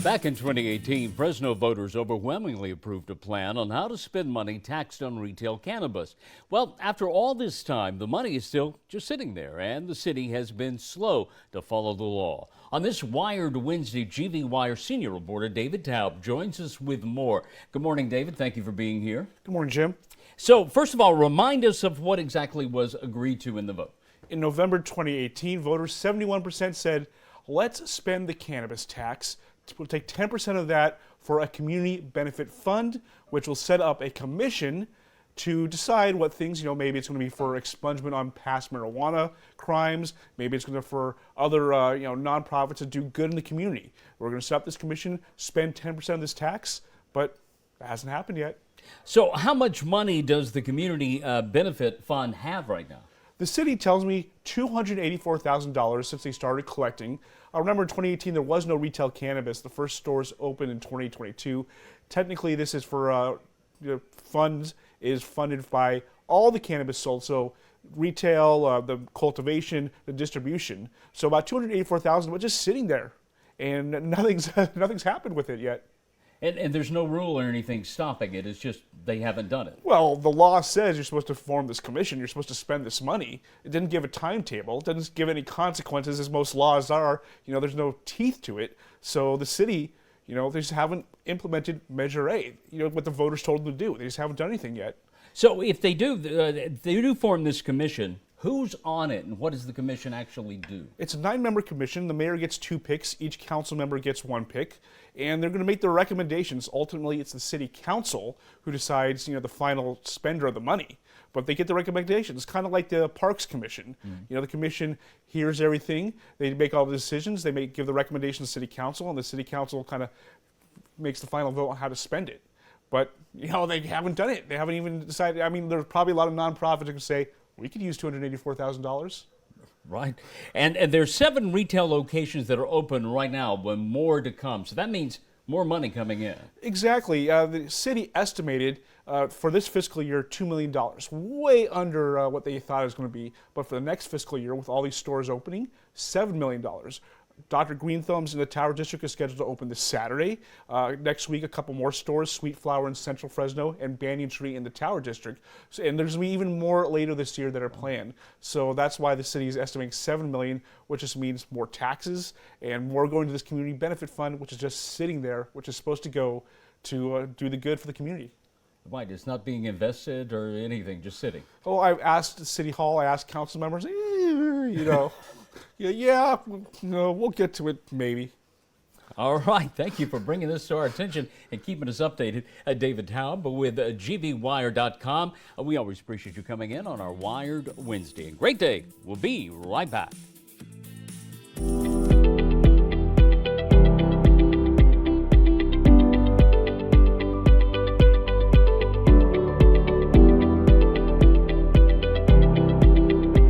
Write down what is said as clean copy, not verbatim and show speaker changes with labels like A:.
A: Back in 2018, Fresno voters overwhelmingly approved a plan on how to spend money taxed on retail cannabis. Well, after all this time, the money is still just sitting there, and the city has been slow to follow the law. On this Wired Wednesday, GV Wire senior reporter David Taub joins us with more. Good morning, David. Thank you for being here.
B: Good morning, Jim.
A: So, first of all, remind us of what exactly was agreed to in the vote.
B: In November 2018, voters 71% said, let's spend the cannabis tax. We'll take 10% of that for a community benefit fund, which will set up a commission to decide what things, maybe it's going to be for expungement on past marijuana crimes, maybe it's going to be for other, nonprofits that do good in the community. We're going to set up this commission, spend 10% of this tax, but that hasn't happened yet.
A: So how much money does the community benefit fund have right now?
B: The city tells me $284,000 since they started collecting. Remember in 2018 there was no retail cannabis. The first stores opened in 2022. Technically this is for funds is funded by all the cannabis sold. So retail, the cultivation, the distribution. So about $284,000, but just sitting there, and nothing's happened with it yet.
A: And there's no rule or anything stopping it. It's just they haven't done it.
B: Well, the law says you're supposed to form this commission. You're supposed to spend this money. It didn't give a timetable. It doesn't give any consequences, as most laws are. There's no teeth to it. So the city, they just haven't implemented Measure A. What the voters told them to do. They just haven't done anything yet.
A: So if they do form this commission, who's on it, and what does the commission actually do?
B: It's a 9-member commission. The mayor gets 2 picks. Each council member gets 1 pick. And they're going to make their recommendations. Ultimately, it's the city council who decides, the final spender of the money. But they get the recommendations. It's kind of like the Parks Commission. The commission hears everything. They make all the decisions. They give the recommendations to the city council, and the city council kind of makes the final vote on how to spend it. But, they haven't done it. They haven't even decided. I mean, there's probably a lot of nonprofits who can say, we could use $284,000.
A: Right. And there's 7 retail locations that are open right now, but more to come. So that means more money coming in.
B: Exactly. The city estimated for this fiscal year $2 million, way under what they thought it was going to be. But for the next fiscal year, with all these stores opening, $7 million. Dr. Green Thumbs in the Tower District is scheduled to open this Saturday. Next week, a couple more stores, Sweet Flower in Central Fresno and Banyan Tree in the Tower District. And there's going to be even more later this year that are planned. So that's why the city is estimating $7 million, which just means more taxes and more going to this community benefit fund, which is just sitting there, which is supposed to go to do the good for the community.
A: Right, it's not being invested or anything, just sitting.
B: Oh, I asked City Hall, I asked council members, yeah, we'll get to it maybe.
A: All right, thank you for bringing this to our attention and keeping us updated. David Taub with GVWire.com. We always appreciate you coming in on our Wired Wednesday. Great day. We'll be right back.